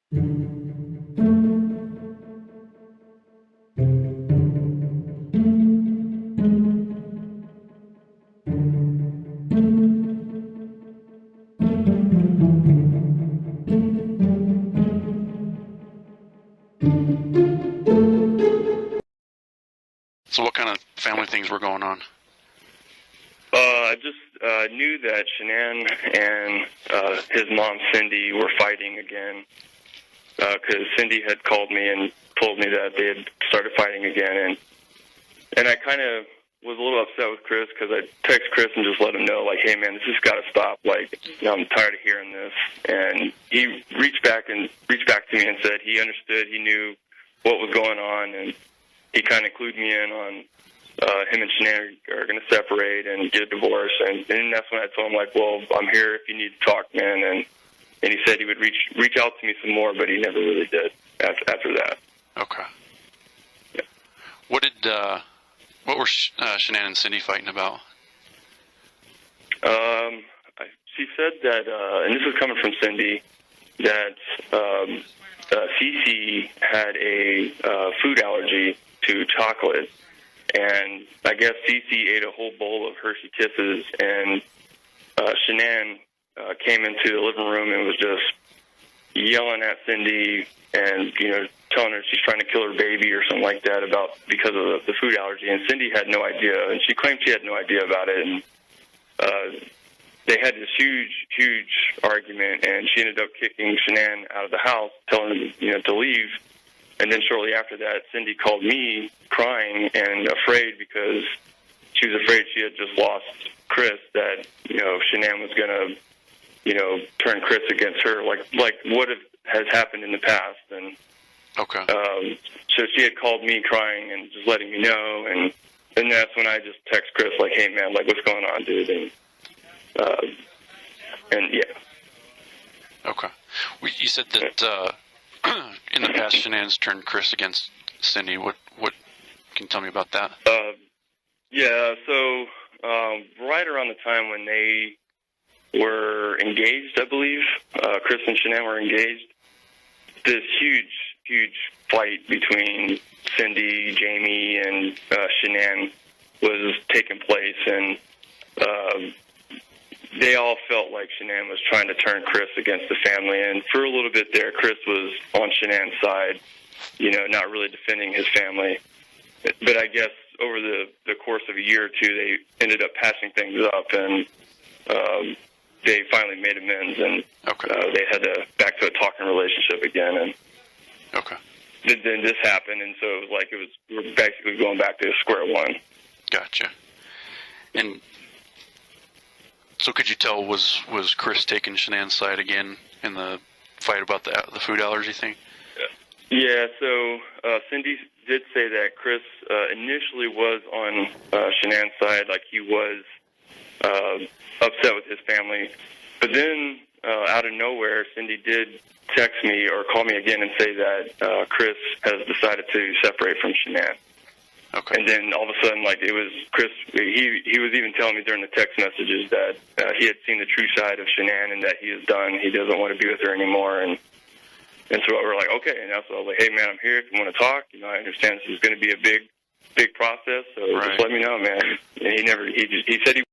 So what kind of family things were going on? I just knew that Shanann and his mom, Cindy, were fighting again because Cindy had called me and told me that they had started fighting again. And I kind of was a little upset with Chris because I text Chris and just let him know, like, hey, man, this has got to stop. Like, you know, I'm tired of hearing this. And he reached back to me and said he understood, he knew what was going on, and he kind of clued me in on him and Shanann are going to separate and get a divorce. And that's when I told him, like, well, I'm here if you need to talk, man. And he said he would reach out to me some more, but he never really did after that. Okay. Yeah. What were Shanann and Cindy fighting about? She said that, and this is coming from Cindy, that Cece had a food allergy to chocolate, and I guess Cece ate a whole bowl of Hershey Kisses, and Shanann came into the living room and was just yelling at Cindy and, you know, telling her she's trying to kill her baby or something like that because of the food allergy. And Cindy had no idea, and she claimed she had no idea about it. And they had this huge argument, and she ended up kicking Shanann out of the house, telling her, you know, to leave. And then shortly after that, Cindy called me crying and afraid because she was afraid she had just lost Chris, that, you know, Shanann was going to, you know, turn Chris against her, like what has happened in the past. And okay. So she had called me crying and just letting me know, and that's when I just text Chris, like, hey, man, like, what's going on, dude? And yeah. Okay. You said that in the past Shanann's turned Chris against Cindy. What can you tell me about that? Yeah, so right around the time when they were engaged, I believe, Chris and Shanann were engaged, this huge fight between Cindy, Jamie, and Shanann was taking place, and they all felt like Shanann was trying to turn Chris against the family. And for a little bit there, Chris was on Shanann's side, you know, not really defending his family. But I guess over the course of a year or two, they ended up patching things up, and they finally made amends, and okay. They had to back to a talking relationship again. And okay. Then this happened, and so it was like we were basically going back to square one. Gotcha. And so could you tell, was Chris taking Shanann's side again in the fight about the food allergy thing? Yeah, so Cindy did say that Chris initially was on Shanann's side, like he was upset with his family. But then out of nowhere, Cindy did text me or call me again and say that Chris has decided to separate from Shanann. Okay. And then all of a sudden, like, it was Chris, he was even telling me during the text messages that he had seen the true side of Shanann and that he is done. He doesn't want to be with her anymore. And so we were like, okay. And so I was like, hey, man, I'm here if you want to talk. You know, I understand this is going to be a big process, so right. Just let me know, man. And he said he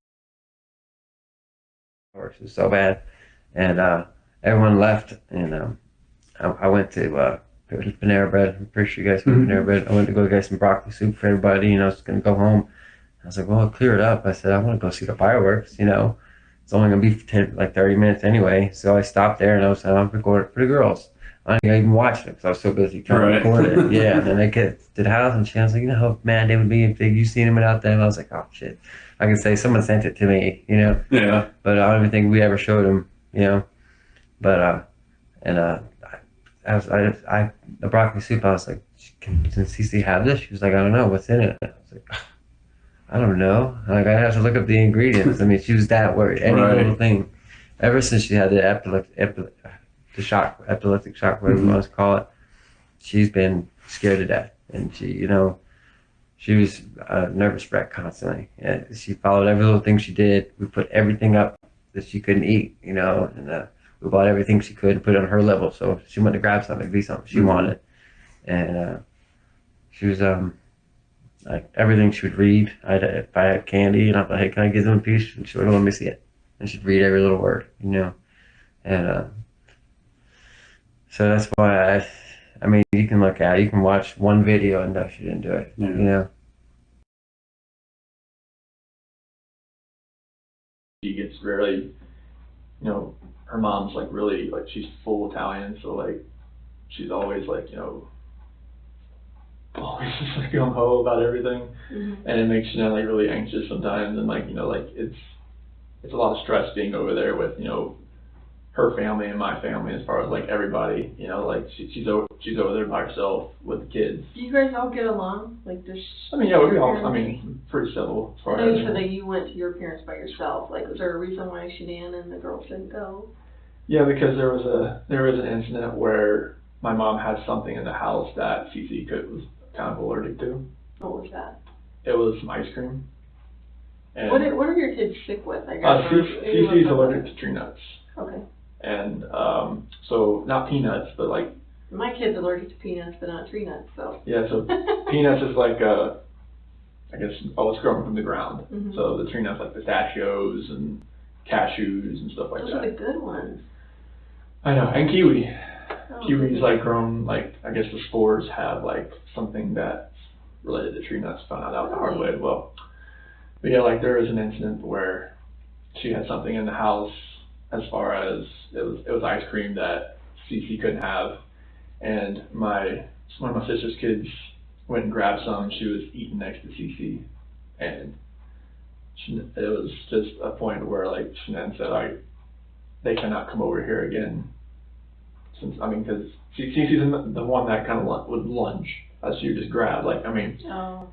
was so bad. And everyone left, and I went to Panera Bread. I'm pretty sure you guys went to Panera Bread. I went to go get some broccoli soup for everybody, you know, I was going to go home. I was like, well, I'll clear it up. I said, I want to go see the fireworks, you know. It's only going to be 30 minutes anyway. So I stopped there, and I was like, I'm recording for the girls. I didn't even watch it because I was so busy trying to record it. Yeah, and then they get to the house, and she was like, you know how mad they would be if you seen him without them? I was like, oh, shit. I can say someone sent it to me, you know. Yeah. But I don't even think we ever showed him, you know. But, the broccoli soup, I was like, can Cece have this? She was like, I don't know, what's in it? I was like, I don't know. Like, I have to look up the ingredients. I mean, she was that worried. Any little thing. Ever since she had the epileptic shock, whatever you want to call it, she's been scared to death. And she, you know, she was a nervous wreck constantly. And she followed every little thing she did. We put everything up that she couldn't eat, you know, and we bought everything she could and put it on her level. So if she wanted to grab something, it'd be something she wanted. And she was like everything she would read. If I had candy and I thought, hey, can I get them a piece? And she wouldn't let me see it. And she'd read every little word, you know. And so that's why I mean, you can look at it, you can watch one video and know she didn't do it, you know. She gets really, you know, her mom's like really, like she's full Italian, so like she's always like, you know, always just like gung-ho about everything. And it makes you know like really anxious sometimes, and like, you know, like it's a lot of stress being over there with, you know, her family and my family as far as like everybody, you know, like she's over there by herself with the kids. Do you guys all get along? Like this? I mean, yeah, we all, I mean, pretty civil as far So as. you said that you went to your parents by yourself. Like, was there a reason why Shanann and the girls didn't go? Yeah, because there was an incident where my mom had something in the house that Cece was kind of allergic to. What was that? It was some ice cream. And What are your kids sick with? I guess. Cece's allergic to tree nuts. Okay. And so not peanuts, but like. My kid's allergic to peanuts, but not tree nuts. So. Yeah, so peanuts is like I guess it's growing from the ground. So the tree nuts like pistachios and cashews and stuff like that. Those are the good ones. I know, and kiwi. Oh, Kiwi's like grown, like, I guess the spores have like something that's related to tree nuts, found out the hard way as well. But yeah, like there was an incident where she had something in the house as far as it was ice cream that Cece couldn't have, and one of my sister's kids went and grabbed some. She was eating next to Cece, and it was just a point where like Shanann said, they cannot come over here again. Since, I mean, because Cece's the one that kind of would lunge, as she would just grab. Like, I mean,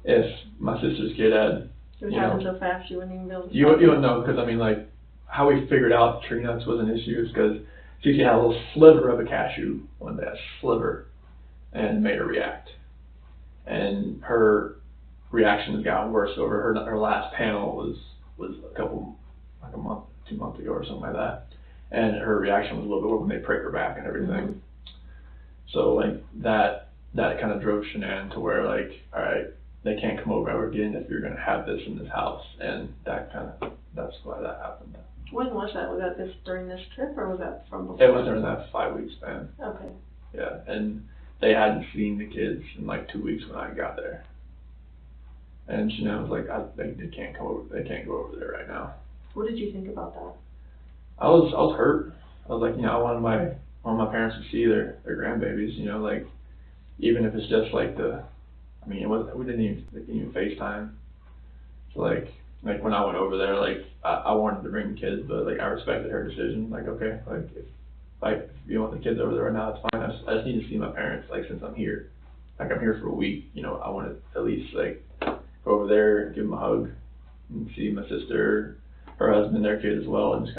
if my sister's kid had, it would happen so fast you wouldn't even be able to. You wouldn't know, because I mean, like, how we figured out tree nuts was an issue is because Cece had a little sliver of a cashew one day, a sliver, and made her react. And her reaction has gotten worse over her last panel was a month, 2 months ago or something like that. And her reaction was a little bit when they prick her back and everything. So like that kind of drove Shanann to where like, all right, they can't come over again if you're going to have this in this house. And that's why that happened. When was that? Was that during this trip, or was that from before? It was during that 5-week span. Okay. Yeah, and they hadn't seen the kids in like 2 weeks when I got there. And Shanann was like, they can't come over. They can't go over there right now. What did you think about that? I was hurt. I was like, you know, I wanted my parents to see their grandbabies. You know, like even if it's just like we didn't even FaceTime. So like when I went over there, like I wanted to bring the kids, but like I respected her decision. Like, okay, like if you want the kids over there right now, it's fine. I just need to see my parents. Like since I'm here, like I'm here for a week. You know, I want to at least like go over there, give them a hug, and see my sister, her husband, their kid as well, and just.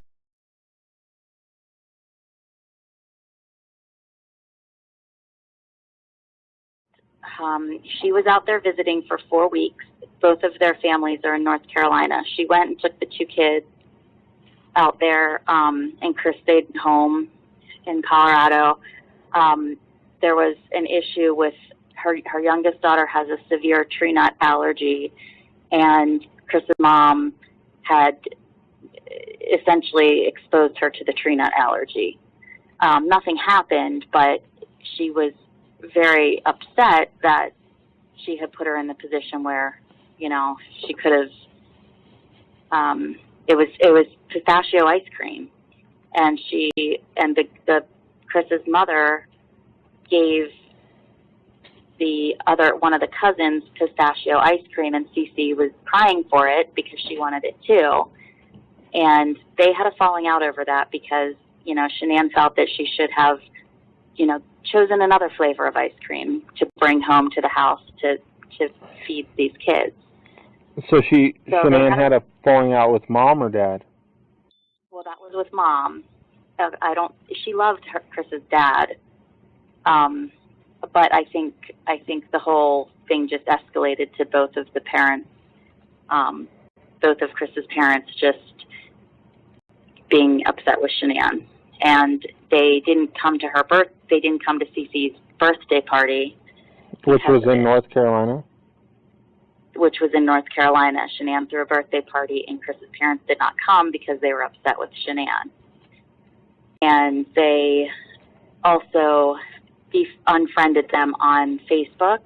She was out there visiting for 4 weeks. Both of their families are in North Carolina. She went and took the 2 kids out there, and Chris stayed home in Colorado. There was an issue with her youngest daughter has a severe tree nut allergy, and Chris's mom had essentially exposed her to the tree nut allergy. Nothing happened, but she was very upset that she had put her in the position where, you know, she could have, it was pistachio ice cream, and the Chris's mother gave one of the cousins pistachio ice cream, and Cece was crying for it because she wanted it too. And they had a falling out over that because, you know, Shanann felt that she should have, you know, chosen another flavor of ice cream to bring home to the house to feed these kids. So Shanann had a falling out with mom or dad? Well, that was with mom. She loved Chris's dad. But I think the whole thing just escalated to both of the parents, both of Chris's parents just being upset with Shanann. and they didn't come to they didn't come to Cece's birthday party. Which was in North Carolina? Which was in North Carolina. Shanann threw a birthday party, and Chris's parents did not come because they were upset with Shanann. And they also unfriended them on Facebook,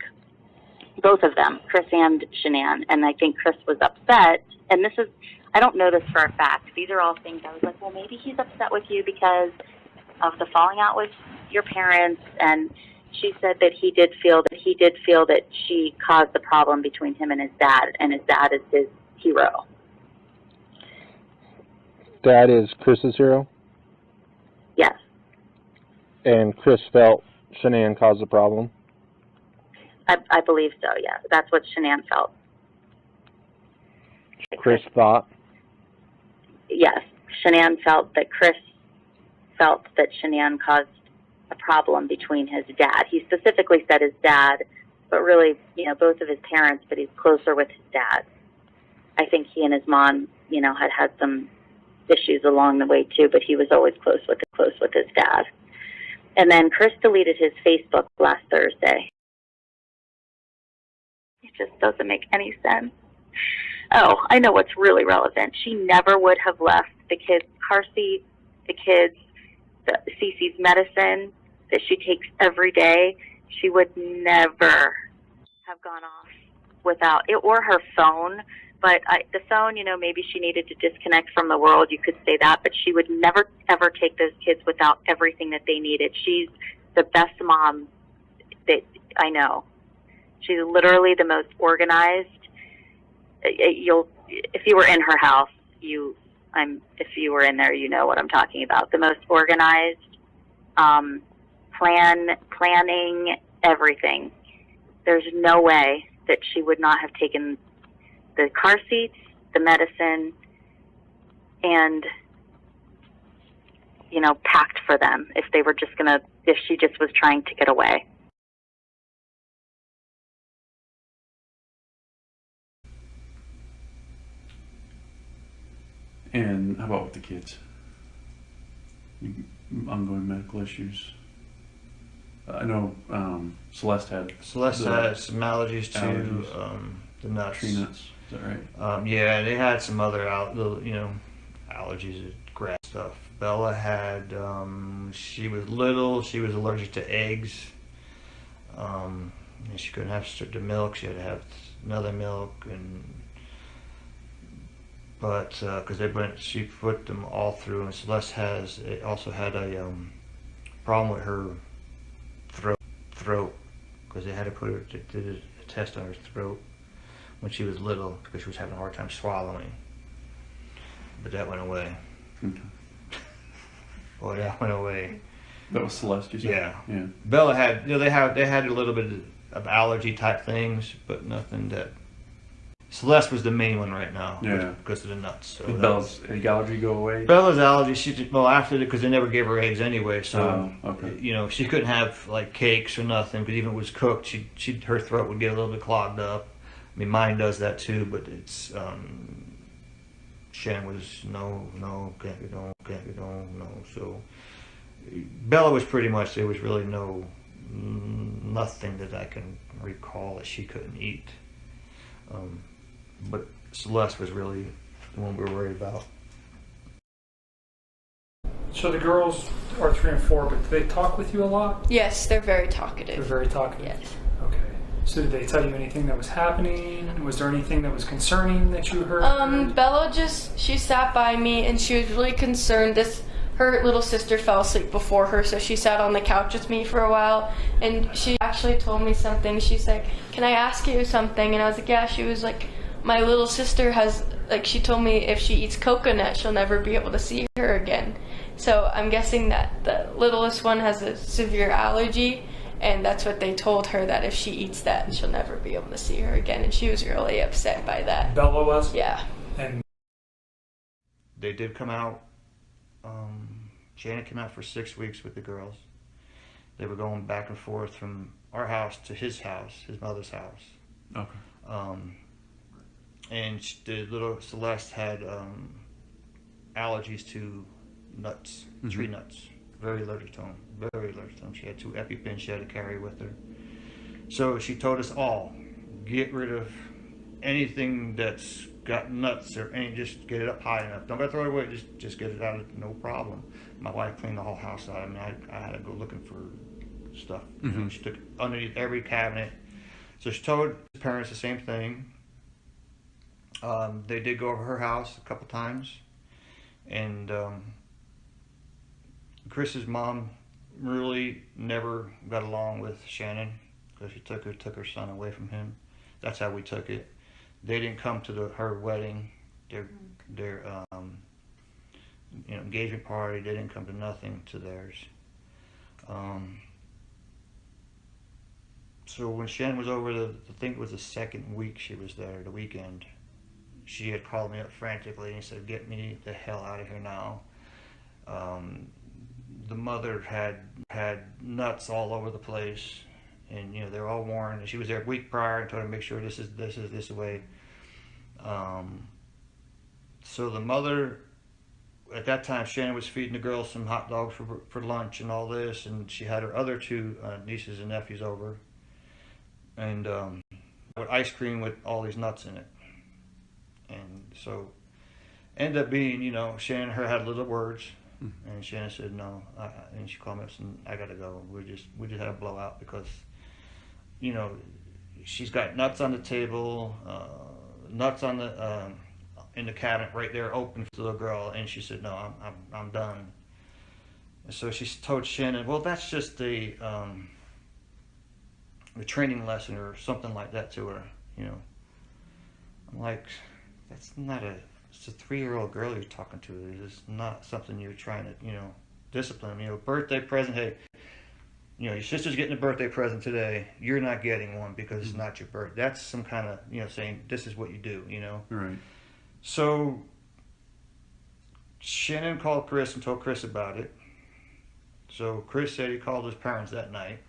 both of them, Chris and Shanann. And I think Chris was upset. And this is, I don't know this for a fact. These are all things I was like, well, maybe he's upset with you because of the falling out with your parents. And she said that he did feel that she caused the problem between him and his dad is his hero. Dad is Chris's hero? Yes. And Chris felt Shanann caused the problem? I believe so, yeah. That's what Shanann felt. Chris thought? Yes. Shanann felt that Chris felt that Shanann caused a problem between his dad. He specifically said his dad, but really, both of his parents, but he's closer with his dad. I think he and his mom, had some issues along the way too, but he was always close with his dad. And then Chris deleted his Facebook last Thursday. It just doesn't make any sense. Oh, I know what's really relevant. She never would have left the kids' car seat, the kids, Cece's medicine that she takes every day. She would never have gone off without it, or her phone. But the phone, maybe she needed to disconnect from the world. You could say that, but she would never, ever take those kids without everything that they needed. She's the best mom that I know. She's literally the most organized. If you were in her house, if you were in there, you know what I'm talking about. The most organized, planning everything. There's no way that she would not have taken the car seats, the medicine, and, packed for them if she just was trying to get away. And how about with the kids? Ongoing medical issues. I know Celeste had some allergies to the nuts. Tree nuts. Is that right? Yeah, they had some other allergies to grass stuff. Bella had she was little. She was allergic to eggs. And she couldn't have the milk. She had to have another milk, but because she put them all through. And Celeste also had a problem with her throat because they had to put her did a test on her throat when she was little because she was having a hard time swallowing. But that went away. Okay. Boy, that went away. That was Celeste, you said? Yeah. Bella had, they had a little bit of allergy type things, but nothing that. Celeste was the main one right now. Yeah. Because of the nuts. So did Bella's egg allergy go away? Bella's allergy, after because they never gave her eggs anyway, so okay. She couldn't have like cakes or nothing because even if it was cooked, her throat would get a little bit clogged up. I mean, mine does that too, but it's Shannon was no, can't be done, no. So Bella was pretty much, there was really nothing that I can recall that she couldn't eat. But Celeste was really the one we were worried about. So the girls are 3 and 4, but do they talk with you a lot? Yes, they're very talkative. They're very talkative? Yes. Okay. So did they tell you anything that was happening? Was there anything that was concerning that you heard? Bella she sat by me and she was really concerned. Her little sister fell asleep before her, so she sat on the couch with me for a while, and she actually told me something. She's like, "Can I ask you something?" And I was like, "Yeah." She was like, "My little sister she told me if she eats coconut, she'll never be able to see her again." So I'm guessing that the littlest one has a severe allergy, and that's what they told her, that if she eats that, she'll never be able to see her again. And she was really upset by that. Bella was? Yeah. And they did come out. Janet came out for 6 weeks with the girls. They were going back and forth from our house to his house, his mother's house. Okay. And the little Celeste had allergies to nuts, tree nuts. Very allergic to them. Very allergic to them. She had 2 EpiPens she had to carry with her. So she told us all, get rid of anything that's got nuts or any, just get it up high enough. Don't gotta throw it away, just get it out, no problem. My wife cleaned the whole house out. I mean, I had to go looking for stuff. You know, she took underneath every cabinet. So she told his parents the same thing. They did go over her house a couple times, and Chris's mom really never got along with Shannon because she took her son away from him. That's how we took it. They didn't come to her wedding, their engagement party. They didn't come to nothing to theirs. So when Shannon was over, I think it was the second week she was there, the weekend, she had called me up frantically and said, "Get me the hell out of here now." The mother had nuts all over the place, and they're all worn. And she was there a week prior and told her to make sure this is this way. So the mother, at that time, Shannon was feeding the girls some hot dogs for lunch and all this, and she had her other 2 nieces and nephews over, and with ice cream with all these nuts in it. And so ended up being, Shannon and her had little words, and Shannon said no, and she called me up and said, "I gotta go. We just had a blowout because, she's got nuts on the table, nuts on the in the cabinet right there, open for the little girl." And she said, "No, I'm done." And so she told Shannon, "Well, that's just the training lesson or something like that to her." I'm like, that's not it's a 3-year-old girl you're talking to. It's not something you're trying to, discipline. Birthday present, hey, your sister's getting a birthday present today. You're not getting one because it's not your birthday. That's some kind of, saying this is what you do, Right. So Shannon called Chris and told Chris about it. So Chris said he called his parents that night,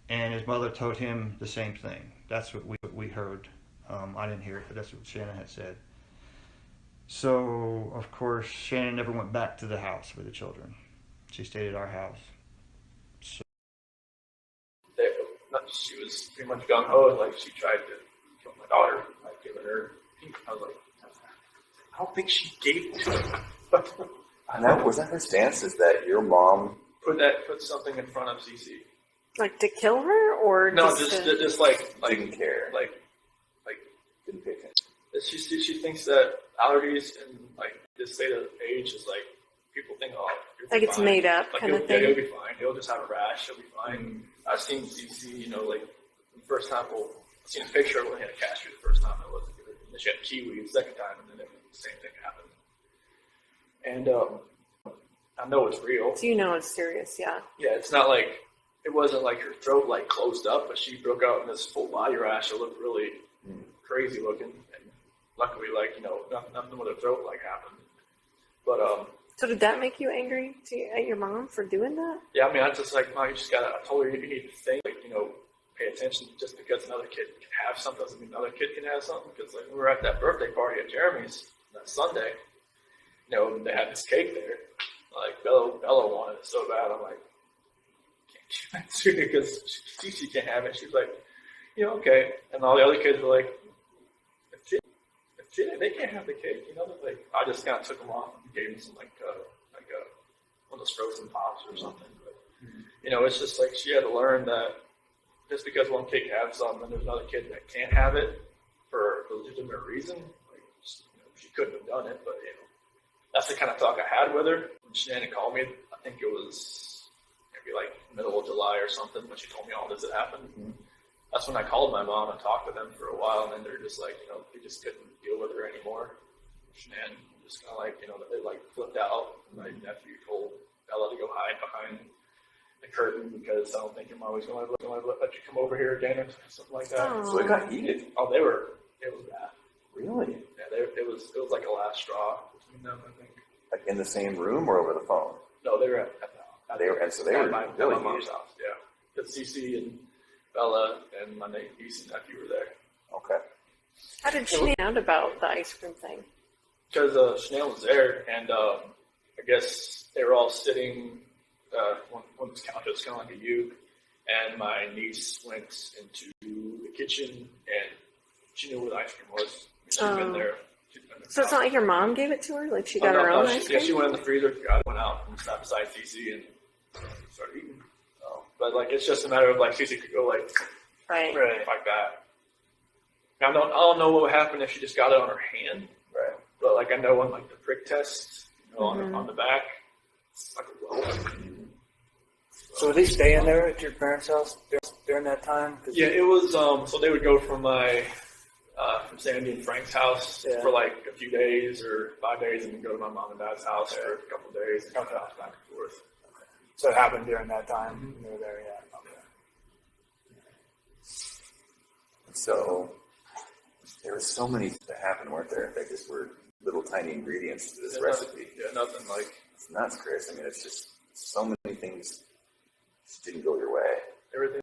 and his mother told him the same thing. That's what we heard. I didn't hear it, but that's what Shannon had said. So, of course, Shannon never went back to the house with the children. She stayed at our house. So she was pretty much gung-ho, like she tried to kill my daughter by giving her pink. I was like, I don't think she gave it to her. And that was that her stance, is that your mom put something in front of Cece. Like to kill her, or no, just like didn't care, like didn't pay attention. She thinks that allergies and like this state of age is like people think, oh, like it's fine. made up like kind of Yeah, thing. he'll be fine. He'll just have a rash. He'll be fine. I've seen CC, like the first time. Well, I've seen a picture when he had a cashew the first time. It wasn't good. And then she had kiwi the second time, and then the same thing happened. And I know it's real. So it's serious, yeah. Yeah, it's not like it wasn't like her throat like closed up, but she broke out in this full body rash. It looked really crazy looking, and luckily, nothing with her throat like happened. But So did that make you angry at your mom for doing that? yeah, I mean, I just like, Mom, you just gotta. I told her you need to think, pay attention. Just because another kid can have something doesn't mean another kid can have something. Because like we were at that birthday party at Jeremy's that Sunday, they had this cake there. Like Bella wanted it so bad. I'm like, can't do it because Cece can't have it. She's like, okay. And all the other kids were like, they can't have the cake. Like I just kind of took them off and gave them some like one of those frozen pops or something. But it's just like she had to learn that just because one kid can have something and there's another kid that can't have it for a legitimate reason, like she couldn't have done it. But that's the kind of talk I had with her. When Shannon called me, I think it was maybe like middle of July or something when she told me all this had happened. That's when I called my mom and talked with them for a while, and then they're just like, they just couldn't deal with her anymore. And just kind of like, they like flipped out. My nephew told Bella to go hide behind the curtain because I don't think your mom was going to let you come over here again or something like that. Oh. So it got heated. Oh, it was bad. Really? Yeah, it was like a last straw between them, I think. Like in the same room or over the phone? No, they were at they were really my mom's heated. house. Yeah, because Cece and Bella and my niece and nephew were there. Okay. How did she find out about the ice cream thing? Because Chanel was there, and I guess they were all sitting, on this couch, it's kind of like a uke, and my niece went into the kitchen, and she knew where the ice cream was. She'd been there. So it's not like your mom gave it to her? Like she got her own ice cream? Yeah, she went in the freezer, got it, went out, and sat beside Cece, and started eating. But like, it's just a matter of like, Cece could go like, right, like that. I don't know what would happen if she just got it on her hand. Right. But like, I know on like the prick test, on the back, it's like a well. So were they staying there at your parents' house during that time? Yeah, it was. So they would go from from Sandy and Frank's house for like a few days or 5 days, and then go to my mom and dad's house for a couple of days, and come back and forth. Okay. So it happened during that time. They were there, yeah. Okay. So there were so many that happened, weren't there? That just were little tiny ingredients to this recipe. Nothing like. It's nuts, Chris. I mean, it's just so many things just didn't go your way. Everything